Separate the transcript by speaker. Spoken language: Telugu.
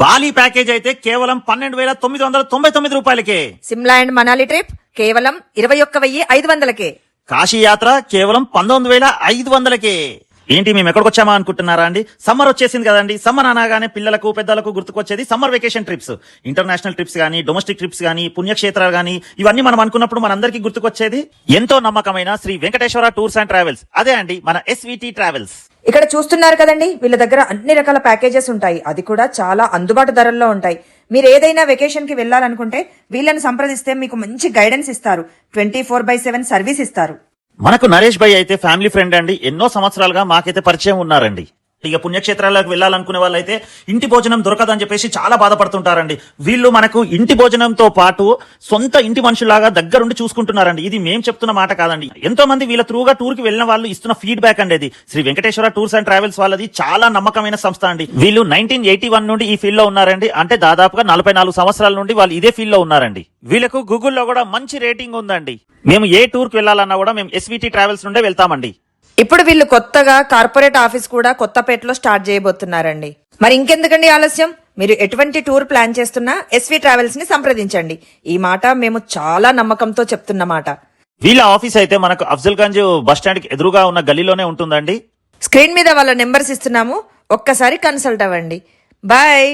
Speaker 1: బాలి ప్యాకేజ్ అయితే కేవలం 12,999 రూపాయలకే.
Speaker 2: సిమ్లా అండ్ మనాలి ట్రిప్ కేవలం 21,500కే.
Speaker 1: కాశీ యాత్ర కేవలం 19,500కే. ఏంటి మేము ఎక్కడికి వచ్చామా అనుకుంటున్నారా అండి? సమ్మర్ వచ్చేసింది కదండి. సమ్మర్ అనగానే పిల్లలకు పెద్దలకు గుర్తుకొచ్చేది summer vacation trips. International trips గానీ, డొమెస్టిక్ ట్రిప్స్ గానీ, పుణ్యక్షేత్రాలు గానీ, ఇవన్నీ మనం అనుకున్నప్పుడు మనందరికీ గుర్తుకొచ్చేది ఎంతో నమ్మకమైన Shri Venkateswara tours and travels. అదే అండి మన ఎస్విటి ట్రావెల్స్.
Speaker 2: ఇక్కడ చూస్తున్నారు కదండి, వీళ్ళ దగ్గర అన్ని రకాల ప్యాకేజెస్ ఉంటాయి. అది కూడా చాలా అందుబాటు ధరల్లో ఉంటాయి. మీరు ఏదైనా వెకేషన్ కి వెళ్లాలనుకుంటే వీళ్ళని సంప్రదిస్తే మీకు మంచి గైడెన్స్ ఇస్తారు. 24/7 సర్వీస్ ఇస్తారు.
Speaker 1: మనకు నరేష్ భాయ్ అయితే ఫ్యామిలీ ఫ్రెండ్ అండి. ఎన్నో సంవత్సరాలుగా మాకైతే పరిచయం ఉన్నారండి. ఇక పుణ్యక్షేత్రాలకు వెళ్ళాలనుకునే వాళ్ళైతే ఇంటి భోజనం దొరకదని చెప్పేసి చాలా బాధపడుతుంటారండి. వీళ్ళు మనకు ఇంటి భోజనంతో పాటు సొంత ఇంటి మనుషులాగా దగ్గరుండి చూసుకుంటున్నారండి. ఇది మేము చెప్తున్న మాట కాదండి. ఎంతో మంది వీళ్ళ త్రూగా టూర్ కి వెళ్ళిన వాళ్ళు ఇస్తున్న ఫీడ్బ్యాక్ అండి. అది Shri Venkateswara tours and travels వాళ్ళది చాలా నమ్మకమైన సంస్థ అండి. వీళ్ళు 1981 నుండి ఈ ఫీల్డ్ లో ఉన్నారండి. అంటే దాదాపుగా 44 సంవత్సరాల నుండి వాళ్ళు ఇదే ఫీల్డ్ లో ఉన్నారండి. వీళ్ళకు గూగుల్లో కూడా మంచి రేటింగ్ ఉందండి. మేము ఏ టూర్ కి వెళ్ళాలన్నా కూడా మేము ఎస్విటి ట్రావెల్స్ నుండే వెళ్తామండి.
Speaker 2: ఇప్పుడు వీళ్ళు కొత్తగా కార్పొరేట్ ఆఫీస్ కూడా కొత్తపేటలో స్టార్ట్ చేయబోతున్నారండి. మరి ఇంకెందుకండి ఆలస్యం? మీరు ఎటువంటి టూర్ ప్లాన్ చేస్తున్నా ఎస్వి ట్రావెల్స్ ని సంప్రదించండి. ఈ మాట మేము చాలా నమ్మకంతో చెప్తున్నమాట.
Speaker 1: వీళ్ళ ఆఫీస్ అయితే మనకు అఫ్జల్ గంజ్ బస్ స్టాండ్ కి ఎదురుగా ఉన్న గల్లీలోనే ఉంటుందండి.
Speaker 2: స్క్రీన్ మీద వాళ్ళ నెంబర్స్ ఇస్తున్నాము, ఒక్కసారి కన్సల్ట్ అవ్వండి. బాయ్.